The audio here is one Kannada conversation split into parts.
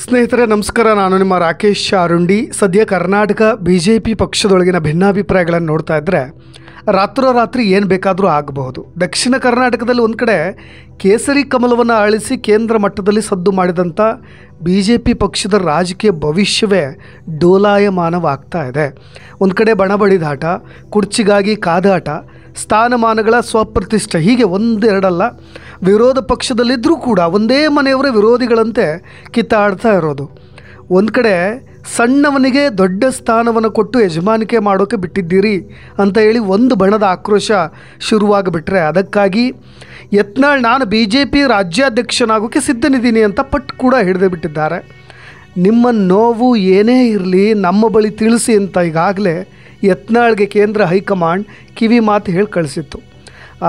ಸ್ನೇಹಿತರೆ ನಮಸ್ಕಾರ. ನಾನು ನಿಮ್ಮ ರಾಕೇಶ್ ಅರುಂಡಿ. ಸದ್ಯ ಕರ್ನಾಟಕ BJP ಪಕ್ಷದೊಳಗಿನ ಭಿನ್ನಾಭಿಪ್ರಾಯಗಳನ್ನು ನೋಡ್ತಾ ಇದ್ದರೆ ರಾತ್ರೋರಾತ್ರಿ ಏನು ಬೇಕಾದರೂ ಆಗಬಹುದು. ದಕ್ಷಿಣ ಕರ್ನಾಟಕದಲ್ಲಿ ಒಂದು ಕಡೆ ಕೇಸರಿ ಕಮಲವನ್ನು ಅಳಿಸಿ ಕೇಂದ್ರ ಮಟ್ಟದಲ್ಲಿ ಸದ್ದು ಮಾಡಿದಂಥ BJP ಪಕ್ಷದ ರಾಜಕೀಯ ಭವಿಷ್ಯವೇ ಡೋಲಾಯಮಾನವಾಗ್ತಾ ಇದೆ. ಒಂದು ಕಡೆ ಬಣಬಡಿದಾಟ, ಕುರ್ಚಿಗಾಗಿ ಕಾದಾಟ, ಸ್ಥಾನಮಾನಗಳ ಸ್ವಪ್ರತಿಷ್ಠೆ, ಹೀಗೆ ಒಂದೆರಡಲ್ಲ. ವಿರೋಧ ಪಕ್ಷದಲ್ಲಿದ್ದರೂ ಕೂಡ ಒಂದೇ ಮನೆಯವರೇ ವಿರೋಧಿಗಳಂತೆ ಕಿತ್ತಾಡ್ತಾ ಇರೋದು. ಒಂದು ಕಡೆ ಸಣ್ಣವನಿಗೆ ದೊಡ್ಡ ಸ್ಥಾನವನ್ನು ಕೊಟ್ಟು ಯಜಮಾನಿಕೆ ಮಾಡೋಕ್ಕೆ ಬಿಟ್ಟಿದ್ದೀರಿ ಅಂತ ಹೇಳಿ ಒಂದು ಬಣದ ಆಕ್ರೋಶ ಶುರುವಾಗಿಬಿಟ್ರೆ, ಅದಕ್ಕಾಗಿ ಯತ್ನಾಳ್ ನಾನು BJP ರಾಜ್ಯಾಧ್ಯಕ್ಷನಾಗೋಕ್ಕೆ ಸಿದ್ಧನಿದ್ದೀನಿ ಅಂತ ಪಟ್ಟು ಕೂಡ ಹಿಡಿದೇ ಬಿಟ್ಟಿದ್ದಾರೆ. ನಿಮ್ಮ ನೋವು ಏನೇ ಇರಲಿ ನಮ್ಮ ಬಳಿ ತಿಳಿಸಿ ಅಂತ ಈಗಾಗಲೇ ಯತ್ನಾಳ್ಗೆ ಕೇಂದ್ರ ಹೈಕಮಾಂಡ್ ಕಿವಿ ಮಾತು ಹೇಳಿ ಕಳಿಸಿತ್ತು.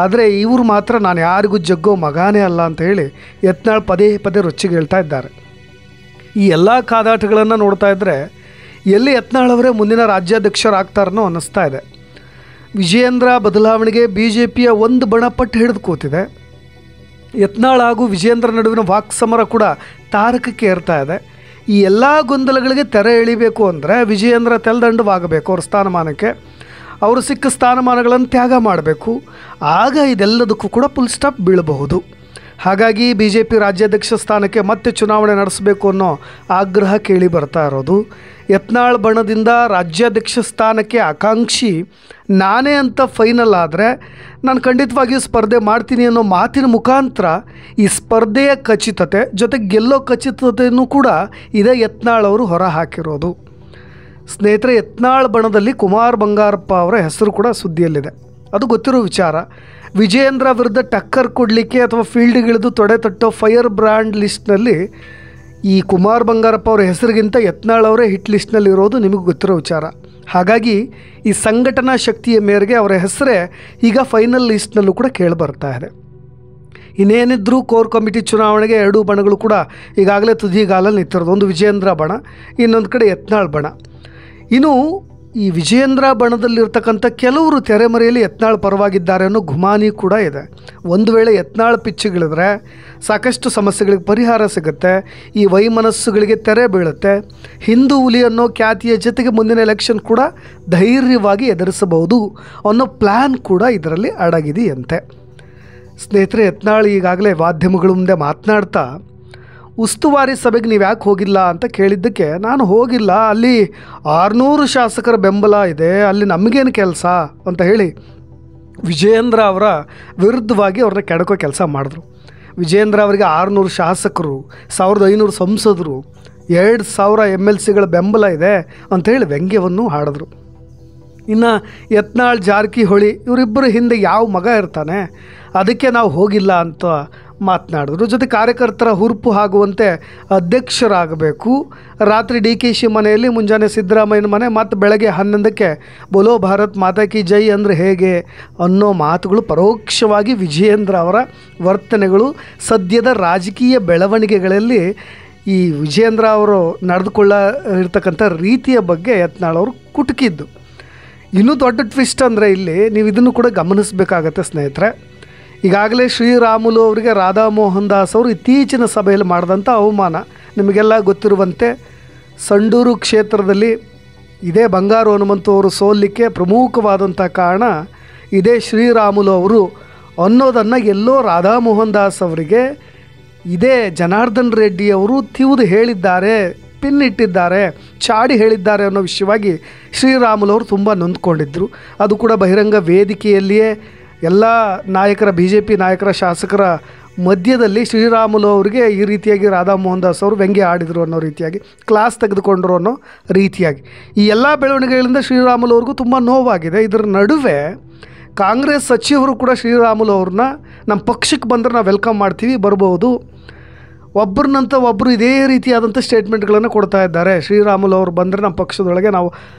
ಆದರೆ ಇವರು ಮಾತ್ರ ನಾನು ಯಾರಿಗೂ ಜಗ್ಗೋ ಮಗಾನೇ ಅಲ್ಲ ಅಂತ ಹೇಳಿ ಯತ್ನಾಳ್ ಪದೇ ಪದೇ ರೊಚ್ಚಿಗೆ ಹೇಳ್ತಾ ಇದ್ದಾರೆ. ಈ ಎಲ್ಲ ಕಾದಾಟಗಳನ್ನು ನೋಡ್ತಾ ಇದ್ದರೆ ಎಲ್ಲಿ ಯತ್ನಾಳ್ ಅವರೇ ಮುಂದಿನ ರಾಜ್ಯಾಧ್ಯಕ್ಷರಾಗ್ತಾರನೋ ಅನ್ನಿಸ್ತಾ ಇದೆ. ವಿಜಯೇಂದ್ರ ಬದಲಾವಣೆಗೆ BJPಯ ಒಂದು ಬಣ ಪಟ್ಟು ಹಿಡಿದು ಕೂತಿದೆ. ಯತ್ನಾಳ್ ಹಾಗೂ ವಿಜಯೇಂದ್ರ ನಡುವಿನ ವಾಕ್ಸಮರ ಕೂಡ ತಾರಕಕ್ಕೆ ಏರ್ತಾ ಇದೆ. ಈ ಎಲ್ಲ ಗೊಂದಲಗಳಿಗೆ ತೆರೆ ಎಳಿಬೇಕು ಅಂದರೆ ವಿಜಯೇಂದ್ರ ತೆಲ್ದಂಡವಾಗಬೇಕು. ಅವ್ರ ಸ್ಥಾನಮಾನಕ್ಕೆ ಅವರು ಸಿಕ್ಕ ಸ್ಥಾನಮಾನಗಳನ್ನು ತ್ಯಾಗ ಮಾಡಬೇಕು. ಆಗ ಇದೆಲ್ಲದಕ್ಕೂ ಕೂಡ ಫುಲ್ ಸ್ಟಾಪ್ ಬೀಳಬಹುದು. ಹಾಗಾಗಿ BJP ರಾಜ್ಯಾಧ್ಯಕ್ಷ ಸ್ಥಾನಕ್ಕೆ ಮತ್ತೆ ಚುನಾವಣೆ ನಡೆಸಬೇಕು ಅನ್ನೋ ಆಗ್ರಹ ಕೇಳಿ ಬರ್ತಾ ಇರೋದು. ಯತ್ನಾಳ್ ಬಣದಿಂದ ರಾಜ್ಯಾಧ್ಯಕ್ಷ ಸ್ಥಾನಕ್ಕೆ ಆಕಾಂಕ್ಷಿ ನಾನೇ ಅಂತ ಫೈನಲ್ ಆದರೆ ನಾನು ಖಂಡಿತವಾಗಿಯೂ ಸ್ಪರ್ಧೆ ಮಾಡ್ತೀನಿ ಅನ್ನೋ ಮಾತಿನ ಮುಖಾಂತರ ಈ ಸ್ಪರ್ಧೆಯ ಖಚಿತತೆ ಜೊತೆಗೆ ಗೆಲ್ಲೋ ಖಚಿತತೆಯೂ ಕೂಡ ಇದೇ ಯತ್ನಾಳ್ ಅವರು ಹೊರ ಹಾಕಿರೋದು. ಸ್ನೇಹಿತರೆ, ಯತ್ನಾಳ್ ಬಣದಲ್ಲಿ ಕುಮಾರ್ ಬಂಗಾರಪ್ಪ ಅವರ ಹೆಸರು ಕೂಡ ಸುದ್ದಿಯಲ್ಲಿದೆ. ಅದು ಗೊತ್ತಿರೋ ವಿಚಾರ. ವಿಜಯೇಂದ್ರ ವಿರುದ್ಧ ಟಕ್ಕರ್ ಕೊಡಲಿಕ್ಕೆ ಅಥವಾ ಫೀಲ್ಡ್ಗಿಳಿದು ತೊಡೆ ತಟ್ಟೋ ಫೈರ್ ಬ್ರ್ಯಾಂಡ್ ಲಿಸ್ಟ್ನಲ್ಲಿ ಈ ಕುಮಾರ್ ಬಂಗಾರಪ್ಪ ಅವರ ಹೆಸರಿಗಿಂತ ಯತ್ನಾಳ್ ಅವರೇ ಹಿಟ್ ಲಿಸ್ಟ್ನಲ್ಲಿ ಇರೋದು ನಿಮಗೆ ಗೊತ್ತಿರೋ ವಿಚಾರ. ಹಾಗಾಗಿ ಈ ಸಂಘಟನಾ ಶಕ್ತಿಯ ಮೇರೆಗೆ ಅವರ ಹೆಸರೇ ಈಗ ಫೈನಲ್ ಲಿಸ್ಟ್ನಲ್ಲೂ ಕೂಡ ಕೇಳಿಬರ್ತಾ ಇದೆ. ಇನ್ನೇನಿದ್ರೂ ಕೋರ್ ಕಮಿಟಿ ಚುನಾವಣೆಗೆ ಎರಡೂ ಬಣಗಳು ಕೂಡ ಈಗಾಗಲೇ ತುದಿಗಾಲಲ್ಲಿ ನಿಂತಿರೋದು. ಒಂದು ವಿಜಯೇಂದ್ರ ಬಣ, ಇನ್ನೊಂದು ಕಡೆ ಯತ್ನಾಳ್ ಬಣ. ಇನ್ನು ಈ ವಿಜಯೇಂದ್ರ ಬಣದಲ್ಲಿರ್ತಕ್ಕಂಥ ಕೆಲವರು ತೆರೆಮರೆಯಲ್ಲಿ ಯತ್ನಾಳ್ ಪರವಾಗಿದ್ದಾರೆ ಅನ್ನೋ ಗುಮಾನಿ ಕೂಡ ಇದೆ. ಒಂದು ವೇಳೆ ಯತ್ನಾಳ್ ಪಿಚ್ಚಿಗಿಳಿದ್ರೆ ಸಾಕಷ್ಟು ಸಮಸ್ಯೆಗಳಿಗೆ ಪರಿಹಾರ ಸಿಗುತ್ತೆ, ಈ ವೈಮನಸ್ಸುಗಳಿಗೆ ತೆರೆ ಬೀಳುತ್ತೆ, ಹಿಂದೂ ಹುಲಿ ಅನ್ನೋ ಖ್ಯಾತಿಯ ಜೊತೆಗೆ ಮುಂದಿನ ಎಲೆಕ್ಷನ್ ಕೂಡ ಧೈರ್ಯವಾಗಿ ಎದುರಿಸಬಹುದು ಅನ್ನೋ ಪ್ಲ್ಯಾನ್ ಕೂಡ ಇದರಲ್ಲಿ ಅಡಗಿದೆಯಂತೆ. ಸ್ನೇಹಿತರೆ, ಯತ್ನಾಳ್ ಈಗಾಗಲೇ ಮಾಧ್ಯಮಗಳ ಮುಂದೆ ಮಾತನಾಡ್ತಾ ಉಸ್ತುವಾರಿ ಸಭೆಗೆ ನೀವು ಯಾಕೆ ಹೋಗಿಲ್ಲ ಅಂತ ಕೇಳಿದ್ದಕ್ಕೆ ನಾನು ಹೋಗಿಲ್ಲ, ಅಲ್ಲಿ 600 ಶಾಸಕರ ಬೆಂಬಲ ಇದೆ, ಅಲ್ಲಿ ನಮಗೇನು ಕೆಲಸ ಅಂತ ಹೇಳಿ ವಿಜಯೇಂದ್ರ ಅವರ ವಿರುದ್ಧವಾಗಿ ಅವ್ರನ್ನ ಕೆಡಕೋ ಕೆಲಸ ಮಾಡಿದ್ರು. ವಿಜಯೇಂದ್ರ ಅವರಿಗೆ 600 ಶಾಸಕರು, 1500 ಸಂಸದರು, 2000 MLCಗಳ ಬೆಂಬಲ ಇದೆ ಅಂಥೇಳಿ ವ್ಯಂಗ್ಯವನ್ನು ಹಾಡಿದ್ರು. ಇನ್ನು ಯತ್ನಾಳ್ ಜಾರಕಿಹೊಳಿ ಇವರಿಬ್ಬರು ಹಿಂದೆ ಯಾವ ಮಗ ಇರ್ತಾನೆ, ಅದಕ್ಕೆ ನಾವು ಹೋಗಿಲ್ಲ ಅಂತ ಮಾತನಾಡಿದ್ರು. ಜೊತೆ ಕಾರ್ಯಕರ್ತರ ಹುರುಪು ಆಗುವಂತೆ ಅಧ್ಯಕ್ಷರಾಗಬೇಕು, ರಾತ್ರಿ DKಶಿ ಮನೆಯಲ್ಲಿ, ಮುಂಜಾನೆ ಸಿದ್ದರಾಮಯ್ಯನ ಮನೆ, ಮತ್ತು ಬೆಳಗ್ಗೆ 11ಕ್ಕೆ ಬೋಲೋ ಭಾರತ್ ಮಾತಾ ಕಿ ಜೈ ಅಂದರೆ ಹೇಗೆ ಅನ್ನೋ ಮಾತುಗಳು ಪರೋಕ್ಷವಾಗಿ ವಿಜಯೇಂದ್ರ ಅವರ ವರ್ತನೆಗಳು, ಸದ್ಯದ ರಾಜಕೀಯ ಬೆಳವಣಿಗೆಗಳಲ್ಲಿ ಈ ವಿಜಯೇಂದ್ರ ಅವರು ನಡೆದುಕೊಳ್ಳಿರ್ತಕ್ಕಂಥ ರೀತಿಯ ಬಗ್ಗೆ ಯತ್ನಾಳ್ ಅವರು ಕುಟುಕಿದ್ದು. ಇನ್ನೂ ದೊಡ್ಡ ಟ್ವಿಸ್ಟ್ ಅಂದರೆ ಇಲ್ಲಿ ನೀವು ಇದನ್ನು ಕೂಡ ಗಮನಿಸಬೇಕಾಗತ್ತೆ ಸ್ನೇಹಿತರೆ. ಈಗಾಗಲೇ ಶ್ರೀರಾಮುಲು ಅವರಿಗೆ ರಾಧಾ ಮೋಹನ್ ದಾಸ್ ಅವರು ಇತ್ತೀಚಿನ ಸಭೆಯಲ್ಲಿ ಮಾಡಿದಂಥ ಅವಮಾನ ನಿಮಗೆಲ್ಲ ಗೊತ್ತಿರುವಂತೆ, ಸಂಡೂರು ಕ್ಷೇತ್ರದಲ್ಲಿ ಇದೇ ಬಂಗಾರು ಹನುಮಂತು ಅವರು ಸೋಲಿಕ್ಕೆ ಪ್ರಮುಖವಾದಂಥ ಕಾರಣ ಇದೇ ಶ್ರೀರಾಮುಲು ಅವರು ಅನ್ನೋದನ್ನು ಎಲ್ಲೋ ರಾಧಾ ಮೋಹನ್ ದಾಸ್ ಅವರಿಗೆ ಇದೇ ಜನಾರ್ದನ್ ರೆಡ್ಡಿ ಅವರು ತಿವಿದು ಹೇಳಿದ್ದಾರೆ, ಪಿನ್ನಿಟ್ಟಿದ್ದಾರೆ, ಚಾಡಿ ಹೇಳಿದ್ದಾರೆ ಅನ್ನೋ ವಿಷಯವಾಗಿ ಶ್ರೀರಾಮುಲು ಅವರು ತುಂಬ ನೊಂದ್ಕೊಂಡಿದ್ದರು. ಅದು ಕೂಡ ಬಹಿರಂಗ ವೇದಿಕೆಯಲ್ಲಿಯೇ ಎಲ್ಲ ನಾಯಕರ BJP ನಾಯಕರ ಶಾಸಕರ ಮಧ್ಯದಲ್ಲಿ ಶ್ರೀರಾಮುಲು ಅವರಿಗೆ ಈ ರೀತಿಯಾಗಿ ರಾಧಾ ಮೋಹನ್ ದಾಸ್ ಅವರು ವ್ಯಂಗ್ಯ ಆಡಿದರು ಅನ್ನೋ ರೀತಿಯಾಗಿ, ಕ್ಲಾಸ್ ತೆಗೆದುಕೊಂಡ್ರು ಅನ್ನೋ ರೀತಿಯಾಗಿ ಈ ಎಲ್ಲ ಬೆಳವಣಿಗೆಗಳಿಂದ ಶ್ರೀರಾಮುಲು ಅವ್ರಿಗೂ ತುಂಬ ನೋವಾಗಿದೆ. ಇದರ ನಡುವೆ ಕಾಂಗ್ರೆಸ್ ಸಚಿವರು ಕೂಡ ಶ್ರೀರಾಮುಲು ಅವ್ರನ್ನ ನಮ್ಮ ಪಕ್ಷಕ್ಕೆ ಬಂದರೆ ನಾವು ವೆಲ್ಕಮ್ ಮಾಡ್ತೀವಿ, ಬರ್ಬೋದು, ಒಬ್ಬರನ್ನಂತ ಒಬ್ಬರು ಇದೇ ರೀತಿಯಾದಂಥ ಸ್ಟೇಟ್ಮೆಂಟ್ಗಳನ್ನು ಕೊಡ್ತಾ ಇದ್ದಾರೆ. ಶ್ರೀರಾಮುಲು ಅವರು ಬಂದರೆ ನಮ್ಮ ಪಕ್ಷದೊಳಗೆ ನಾವು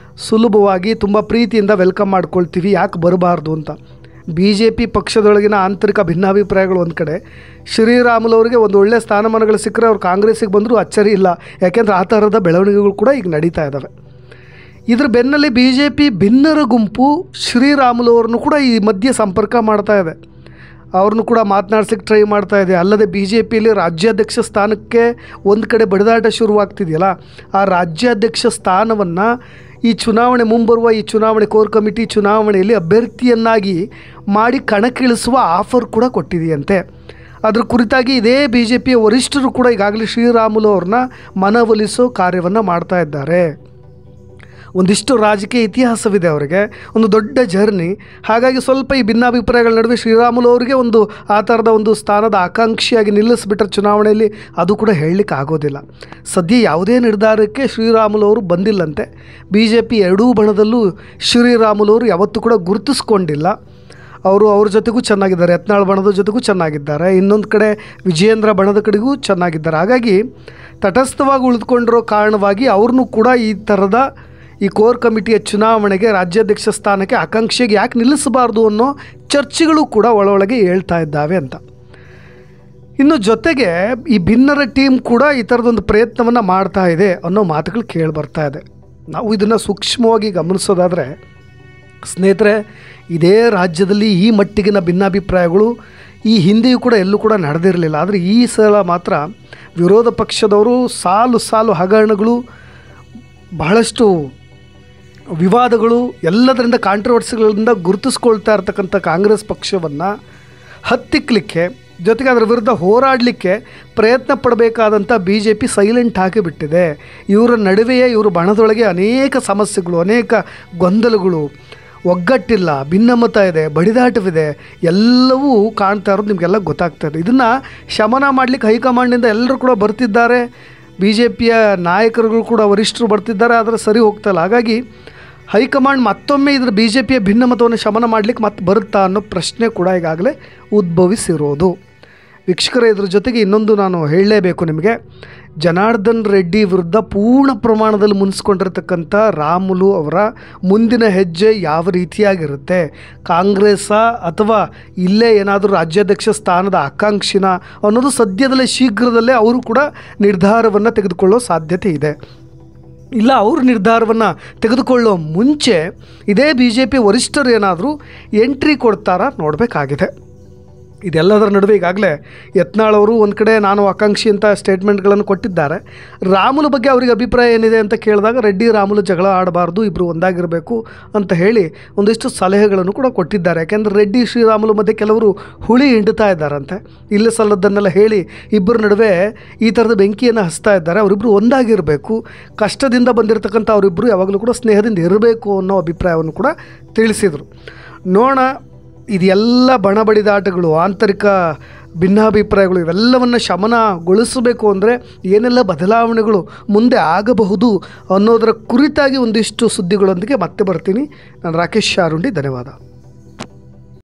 ಸುಲಭವಾಗಿ ತುಂಬ ಪ್ರೀತಿಯಿಂದ ವೆಲ್ಕಮ್ ಮಾಡ್ಕೊಳ್ತೀವಿ, ಯಾಕೆ ಬರಬಾರ್ದು ಅಂತ. BJP ಪಕ್ಷದೊಳಗಿನ ಆಂತರಿಕ ಭಿನ್ನಾಭಿಪ್ರಾಯಗಳು ಒಂದು ಕಡೆ, ಶ್ರೀರಾಮುಲು ಅವರಿಗೆ ಒಂದು ಒಳ್ಳೆಯ ಸ್ಥಾನಮಾನಗಳು ಸಿಕ್ಕರೆ ಅವ್ರು ಕಾಂಗ್ರೆಸ್ಸಿಗೆ ಬಂದರೂ ಅಚ್ಚರಿ ಇಲ್ಲ, ಯಾಕೆಂದರೆ ಆ ಥರದ ಬೆಳವಣಿಗೆಗಳು ಕೂಡ ಈಗ ನಡೀತಾ ಇದ್ದಾವೆ. ಇದ್ರ ಬೆನ್ನಲ್ಲಿ BJP ಭಿನ್ನರ ಗುಂಪು ಶ್ರೀರಾಮುಲು ಅವ್ರನ್ನು ಕೂಡ ಈ ಮಧ್ಯೆ ಸಂಪರ್ಕ ಮಾಡ್ತಾ ಇದೆ. ಅವ್ರನ್ನೂ ಕೂಡ ಮಾತನಾಡ್ಸೋಕ್ಕೆ ಟ್ರೈ ಮಾಡ್ತಾ ಇದೆ. ಅಲ್ಲದೆ ಬಿ ಜೆ ಪಿಯಲ್ಲಿ ರಾಜ್ಯಾಧ್ಯಕ್ಷ ಸ್ಥಾನಕ್ಕೆ ಒಂದು ಕಡೆ ಬಡಿದಾಟ ಶುರುವಾಗ್ತಿದೆಯಲ್ಲ, ಆ ರಾಜ್ಯಾಧ್ಯಕ್ಷ ಸ್ಥಾನವನ್ನು ಈ ಚುನಾವಣೆ ಮುಂಬರುವ ಈ ಚುನಾವಣೆ ಕೋರ್ ಕಮಿಟಿ ಚುನಾವಣೆಯಲ್ಲಿ ಅಭ್ಯರ್ಥಿಯನ್ನಾಗಿ ಮಾಡಿ ಕಣಕ್ಕಿಳಿಸುವ ಆಫರ್ ಕೂಡ ಕೊಟ್ಟಿದೆಯಂತೆ. ಅದ್ರ ಕುರಿತಾಗಿ ಇದೇ ಬಿ ಜೆ ಪಿಯ ವರಿಷ್ಠರು ಕೂಡ ಈಗಾಗಲೇ ಶ್ರೀರಾಮುಲು ಅವ್ರನ್ನ ಮನವೊಲಿಸೋ ಕಾರ್ಯವನ್ನು ಮಾಡ್ತಾ ಇದ್ದಾರೆ. ಒಂದಿಷ್ಟು ರಾಜಕೀಯ ಇತಿಹಾಸವಿದೆ ಅವರಿಗೆ, ಒಂದು ದೊಡ್ಡ ಜರ್ನಿ. ಹಾಗಾಗಿ ಸ್ವಲ್ಪ ಈ ಭಿನ್ನಾಭಿಪ್ರಾಯಗಳ ನಡುವೆ ಶ್ರೀರಾಮುಲು ಅವರಿಗೆ ಒಂದು ಆ ಥರದ ಒಂದು ಸ್ಥಾನದ ಆಕಾಂಕ್ಷಿಯಾಗಿ ನಿಲ್ಲಿಸಿಬಿಟ್ರೆ ಚುನಾವಣೆಯಲ್ಲಿ ಅದು ಕೂಡ ಹೇಳಲಿಕ್ಕೆ ಆಗೋದಿಲ್ಲ. ಸದ್ಯ ಯಾವುದೇ ನಿರ್ಧಾರಕ್ಕೆ ಶ್ರೀರಾಮುಲು ಅವರು ಬಂದಿಲ್ಲಂತೆ. ಬಿ ಜೆ ಪಿ ಎರಡೂ ಬಣದಲ್ಲೂ ಶ್ರೀರಾಮುಲು ಅವರು ಯಾವತ್ತೂ ಕೂಡ ಗುರುತಿಸ್ಕೊಂಡಿಲ್ಲ. ಅವರು ಅವ್ರ ಜೊತೆಗೂ ಚೆನ್ನಾಗಿದ್ದಾರೆ, ಯತ್ನಾಳ್ ಬಣದ ಜೊತೆಗೂ ಚೆನ್ನಾಗಿದ್ದಾರೆ, ಇನ್ನೊಂದು ಕಡೆ ವಿಜಯೇಂದ್ರ ಬಣದ ಕಡೆಗೂ ಚೆನ್ನಾಗಿದ್ದಾರೆ. ಹಾಗಾಗಿ ತಟಸ್ಥವಾಗಿ ಉಳಿದುಕೊಂಡಿರೋ ಕಾರಣವಾಗಿ ಅವ್ರನ್ನೂ ಕೂಡ ಈ ಥರದ ಈ ಕೋರ್ ಕಮಿಟಿಯ ಚುನಾವಣೆಗೆ ರಾಜ್ಯಾಧ್ಯಕ್ಷ ಸ್ಥಾನಕ್ಕೆ ಆಕಾಂಕ್ಷೆಗೆ ಯಾಕೆ ನಿಲ್ಲಿಸಬಾರ್ದು ಅನ್ನೋ ಚರ್ಚೆಗಳು ಕೂಡ ಒಳಗೆ ಹೇಳ್ತಾ ಇದ್ದಾವೆ ಅಂತ. ಇನ್ನು ಜೊತೆಗೆ ಈ ಭಿನ್ನರ ಟೀಮ್ ಕೂಡ ಈ ಥರದೊಂದು ಪ್ರಯತ್ನವನ್ನು ಮಾಡ್ತಾ ಇದೆ ಅನ್ನೋ ಮಾತುಗಳು ಕೇಳಿ ಬರ್ತಾ ಇದೆ. ನಾವು ಇದನ್ನು ಸೂಕ್ಷ್ಮವಾಗಿ ಗಮನಿಸೋದಾದರೆ ಸ್ನೇಹಿತರೆ, ಇದೇ ರಾಜ್ಯದಲ್ಲಿ ಈ ಮಟ್ಟಿಗಿನ ಭಿನ್ನಾಭಿಪ್ರಾಯಗಳು ಈ ಹಿಂದೆಯೂ ಕೂಡ ಎಲ್ಲೂ ಕೂಡ ನಡೆದಿರಲಿಲ್ಲ. ಆದರೆ ಈ ಸಲ ಮಾತ್ರ ವಿರೋಧ ಪಕ್ಷದವರು ಸಾಲು ಸಾಲು ಹಗರಣಗಳು, ಬಹಳಷ್ಟು ವಿವಾದಗಳು, ಎಲ್ಲದರಿಂದ ಕಾಂಟ್ರವರ್ಸಿಗಳಿಂದ ಗುರುತಿಸ್ಕೊಳ್ತಾ ಇರ್ತಕ್ಕಂಥ ಕಾಂಗ್ರೆಸ್ ಪಕ್ಷವನ್ನು ಹತ್ತಿಕ್ಕಲಿಕ್ಕೆ, ಜೊತೆಗೆ ಅದರ ವಿರುದ್ಧ ಹೋರಾಡಲಿಕ್ಕೆ ಪ್ರಯತ್ನ ಪಡಬೇಕಾದಂಥ ಬಿ ಜೆ ಪಿ ಸೈಲೆಂಟ್ ಆಗಿಬಿಟ್ಟಿದೆ. ಇವರ ನಡುವೆಯೇ ಇವರು ಬಣದೊಳಗೆ ಅನೇಕ ಸಮಸ್ಯೆಗಳು, ಅನೇಕ ಗೊಂದಲಗಳು, ಒಗ್ಗಟ್ಟಿಲ್ಲ, ಭಿನ್ನಮತ ಇದೆ, ಬಡಿದಾಟವಿದೆ, ಎಲ್ಲವೂ ಕಾಣ್ತಾ ಇರೋದು ನಿಮಗೆಲ್ಲ ಗೊತ್ತಾಗ್ತಾ ಇದೆ. ಇದನ್ನು ಶಮನ ಮಾಡಲಿಕ್ಕೆ ಹೈಕಮಾಂಡ್ನಿಂದ ಎಲ್ಲರೂ ಕೂಡ ಬರ್ತಿದ್ದಾರೆ, ಬಿ ಜೆ ಪಿಯ ನಾಯಕರುಗಳು ಕೂಡ ವರಿಷ್ಠರು ಬರ್ತಿದ್ದಾರೆ, ಆದರೆ ಸರಿ ಹೋಗ್ತಾಯಿಲ್ಲ. ಹಾಗಾಗಿ ಹೈಕಮಾಂಡ್ ಮತ್ತೊಮ್ಮೆ ಇದರ ಬಿ ಜೆ ಪಿಯ ಭಿನ್ನಮತವನ್ನು ಶಮನ ಮಾಡಲಿಕ್ಕೆ ಮತ್ತೆ ಬರುತ್ತಾ ಅನ್ನೋ ಪ್ರಶ್ನೆ ಕೂಡ ಈಗಾಗಲೇ ಉದ್ಭವಿಸಿರೋದು. ವೀಕ್ಷಕರೇ, ಇದ್ರ ಜೊತೆಗೆ ಇನ್ನೊಂದು ನಾನು ಹೇಳಲೇಬೇಕು ನಿಮಗೆ. ಜನಾರ್ದನ್ ರೆಡ್ಡಿ ವಿರುದ್ಧ ಪೂರ್ಣ ಪ್ರಮಾಣದಲ್ಲಿ ಮುನಿಸ್ಕೊಂಡಿರ್ತಕ್ಕಂಥ ರಾಮುಲು ಅವರ ಮುಂದಿನ ಹೆಜ್ಜೆ ಯಾವ ರೀತಿಯಾಗಿರುತ್ತೆ? ಕಾಂಗ್ರೆಸ್ಸಾ ಅಥವಾ ಇಲ್ಲೇ ಏನಾದರೂ ರಾಜ್ಯಾಧ್ಯಕ್ಷ ಸ್ಥಾನದ ಆಕಾಂಕ್ಷಿನ ಅನ್ನೋದು ಸದ್ಯದಲ್ಲೇ ಶೀಘ್ರದಲ್ಲೇ ಅವರು ಕೂಡ ನಿರ್ಧಾರವನ್ನು ತೆಗೆದುಕೊಳ್ಳೋ ಸಾಧ್ಯತೆ ಇದೆ. ಇಲ್ಲ, ಅವರು ನಿರ್ಧಾರವನ್ನು ತೆಗೆದುಕೊಳ್ಳೋ ಮುಂಚೆ ಇದೇ ಬಿ ಜೆ ಪಿ ವರಿಷ್ಠರು ಏನಾದರೂ ಎಂಟ್ರಿ ಕೊಡ್ತಾರಾ ನೋಡಬೇಕಾಗಿದೆ. ಇದೆಲ್ಲದರ ನಡುವೆ ಈಗಾಗಲೇ ಯತ್ನಾಳ್ ಅವರು ಒಂದು ಕಡೆ ನಾನು ಆಕಾಂಕ್ಷಿ ಅಂತ ಸ್ಟೇಟ್ಮೆಂಟ್ಗಳನ್ನು ಕೊಟ್ಟಿದ್ದಾರೆ. ರಾಮುಲು ಬಗ್ಗೆ ಅವರಿಗೆ ಅಭಿಪ್ರಾಯ ಏನಿದೆ ಅಂತ ಕೇಳಿದಾಗ ರೆಡ್ಡಿ ರಾಮುಲು ಜಗಳ ಆಡಬಾರ್ದು, ಇಬ್ಬರು ಒಂದಾಗಿರಬೇಕು ಅಂತ ಹೇಳಿ ಒಂದಿಷ್ಟು ಸಲಹೆಗಳನ್ನು ಕೂಡ ಕೊಟ್ಟಿದ್ದಾರೆ. ಯಾಕೆಂದರೆ ರೆಡ್ಡಿ ಶ್ರೀರಾಮುಲು ಮಧ್ಯೆ ಕೆಲವರು ಹುಳಿ ಹಿಂಡ್ತಾ ಇದ್ದಾರಂತೆ, ಇಲ್ಲ ಸಲ್ಲದನ್ನೆಲ್ಲ ಹೇಳಿ ಇಬ್ಬರ ನಡುವೆ ಈ ಥರದ ಬೆಂಕಿಯನ್ನು ಹಚ್ತಾ ಇದ್ದಾರೆ. ಅವರಿಬ್ಬರು ಒಂದಾಗಿರಬೇಕು, ಕಷ್ಟದಿಂದ ಬಂದಿರತಕ್ಕಂಥ ಅವರಿಬ್ಬರು ಯಾವಾಗಲೂ ಕೂಡ ಸ್ನೇಹದಿಂದ ಇರಬೇಕು ಅನ್ನೋ ಅಭಿಪ್ರಾಯವನ್ನು ಕೂಡ ತಿಳಿಸಿದರು. ನೋಡೋಣ, ಇದೆಲ್ಲ ಬಣಬಡಿದಾಟಗಳು, ಆಂತರಿಕ ಭಿನ್ನಾಭಿಪ್ರಾಯಗಳು ಇವೆಲ್ಲವನ್ನು ಶಮನಗೊಳಿಸಬೇಕು ಅಂದರೆ ಏನೆಲ್ಲ ಬದಲಾವಣೆಗಳು ಮುಂದೆ ಆಗಬಹುದು ಅನ್ನೋದರ ಕುರಿತಾಗಿ ಒಂದಿಷ್ಟು ಸುದ್ದಿಗಳೊಂದಿಗೆ ಮತ್ತೆ ಬರ್ತೀನಿ. ನಾನು ರಾಕೇಶ್ ಶಾರುಂಡಿ, ಧನ್ಯವಾದ.